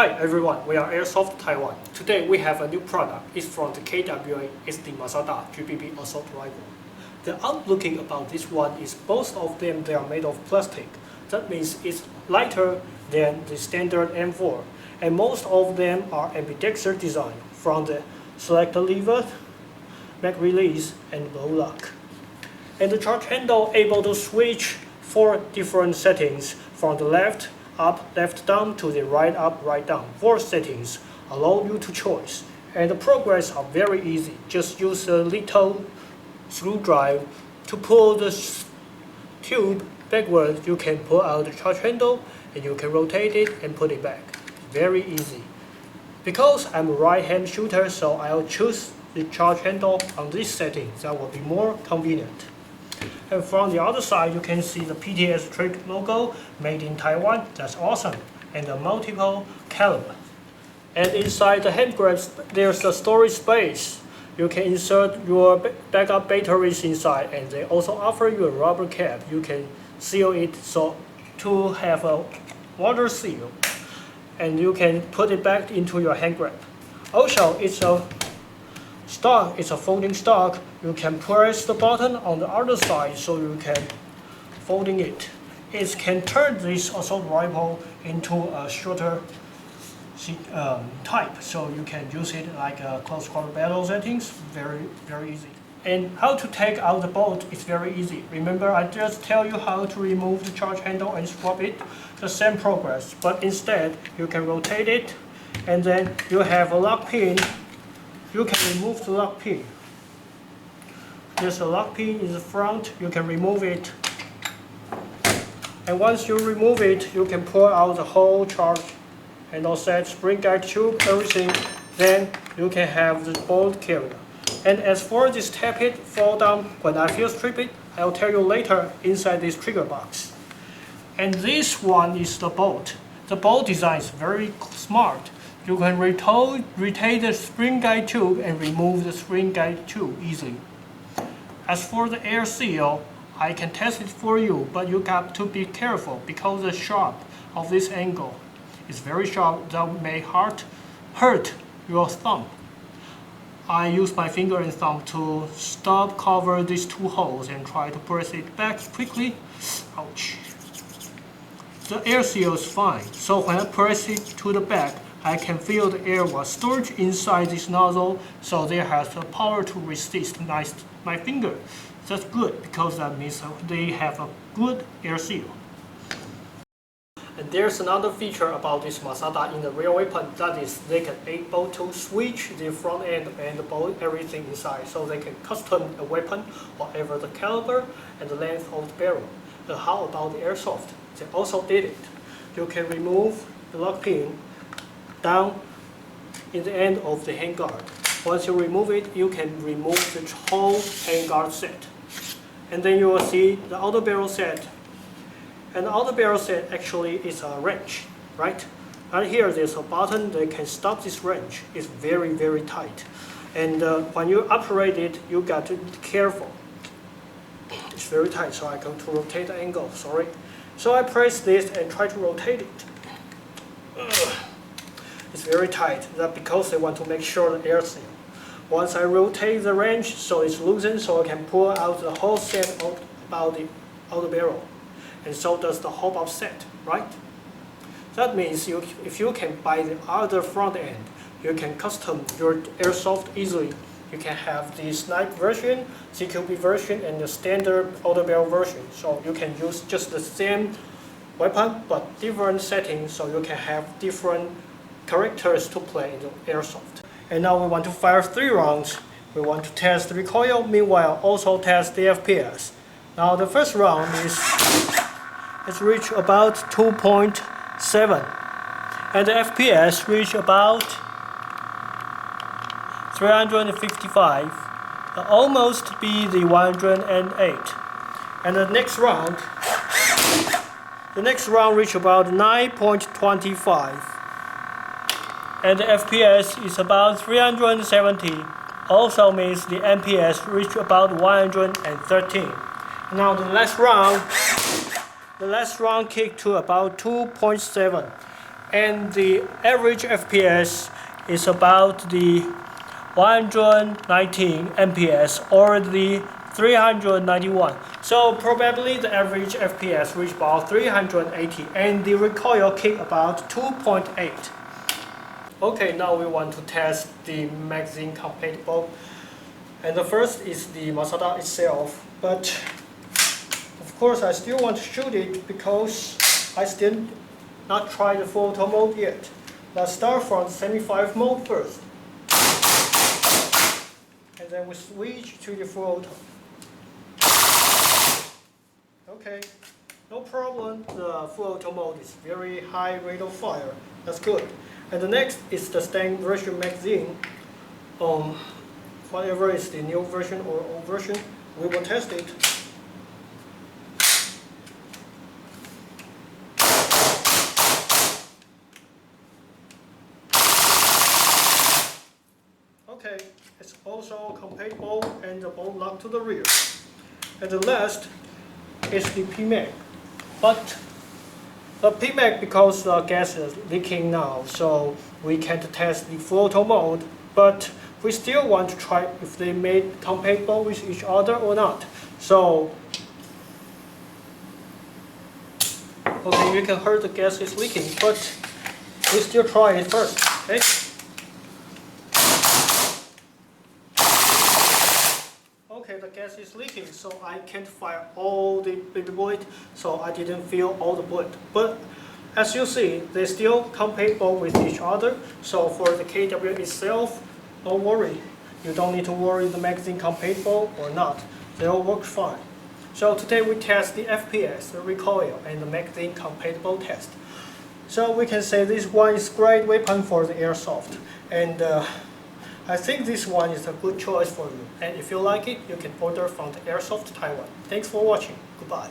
Hi everyone, we are Airsoft Taiwan. Today we have a new product. It's from the KWA AST MASADA GBB assault rifle. The outlooking about this one is both of them they are made of plastic. That means it's lighter than the standard M4. And most of them are ambidextrous design from the select lever, mag release, and bow lock. And the charge handle able to switch 4 different settings from the left up, left down to the right up, right down. 4 settings allow you to choose. And the progress are very easy. Just use a little screwdriver to pull the tube backwards. You can pull out the charge handle and you can rotate it and put it back. Very easy. Because I'm a right-hand shooter, so I'll choose the charge handle on this setting. That will be more convenient. And from the other side, you can see the PTS Trick logo, made in Taiwan. That's awesome. And the multiple caliber. And inside the hand grabs, there's a storage space. You can insert your backup batteries inside, and they also offer you a rubber cap. You can seal it so to have a water seal. And you can put it back into your hand grab. Also, it's a stock, it's a folding stock. You can press the button on the other side so you can folding it. It can turn this assault rifle into a shorter type, so you can use it like a close quarter battle settings. Very easy. And how to take out the bolt is very easy. Remember, I just tell you how to remove the charge handle and swap it. The same progress, but instead you can rotate it, and then you have a lock pin. You can remove the lock pin. There's a lock pin in the front. You can remove it. And once you remove it, you can pull out the whole charge handle set, spring guide tube, everything. Then you can have the bolt carrier. And as for this tap it, fall down, when I feel strip it, I'll tell you later inside this trigger box. And this one is the bolt. The bolt design is very smart. You can rotate the spring guide tube and remove the spring guide tube easily. As for the air seal, I can test it for you, but you got to be careful because the sharp of this angle is very sharp. That may hurt your thumb. I use my finger and thumb to cover these 2 holes and try to press it back quickly. Ouch. The air seal is fine, so when I press it to the back, I can feel the air was stored inside this nozzle, so there has the power to resist my finger. That's good because that means they have a good air seal. And there's another feature about this Masada in the real weapon, that is they can able to switch the front end and the bolt, everything inside, so they can custom a weapon, whatever the caliber and the length of the barrel. And how about the Airsoft? They also did it. You can remove the lock pin down in the end of the handguard. Once you remove it, you can remove the whole handguard set. And then you will see the outer barrel set. And the outer barrel set actually is a wrench, right? And here there's a button that can stop this wrench. It's very tight. And when you operate it, you got to be careful. It's very tight, so I go to rotate the angle, sorry. So I press this and try to rotate it. It's very tight. That's because I want to make sure the air seal. Once I rotate the wrench, so it's loosened, so I can pull out the whole set about the outer barrel. And so does the whole box set, right? That means if you can buy the other front end, you can custom your Airsoft easily. You can have the snipe version, CQB version, and the standard outer barrel version. So you can use just the same weapon, but different settings, so you can have different characters to play in the Airsoft. And now we want to fire 3 rounds. We want to test the recoil, meanwhile also test the FPS. Now the first round it's reach about 2.7, and the FPS reach about 355. Almost be the 108. And the next round reach about 9.25. And the FPS is about 370. Also means the MPS reach about 113. Now the last round kicked to about 2.7. and the average FPS is about the 119 FPS or the 391. So probably the average FPS reach about 380 and the recoil kick about 2.8. Okay, now we want to test the magazine compatible. And the first is the Masada itself, but of course I still want to shoot it because I still not tried the full auto mode yet. Let's start from semi-5 mode first. And then we switch to the full auto. Okay, no problem, the full auto mode is very high rate of fire. That's good. And the next is the standard version magazine. Whatever is the new version or old version, we will test it. Okay, it's also compatible and the bolt lock to the rear. And the last is the PMAG. But the PMAG, because the gas is leaking now, so we can't test the full auto mode, but we still want to try if they made compatible with each other or not. So, okay, you can hear the gas is leaking, but we still try it first, okay? Okay, the gas is leaking, so I can't fire all the baby bullet, so I didn't fill all the bullet. But as you see, they're still compatible with each other, so for the KW itself, don't worry. You don't need to worry the magazine compatible or not. They all work fine. So today we test the FPS, the recoil, and the magazine compatible test. So we can say this one is great weapon for the airsoft. And I think this one is a good choice for you. And if you like it, you can order from the Airsoft Taiwan. Thanks for watching. Goodbye.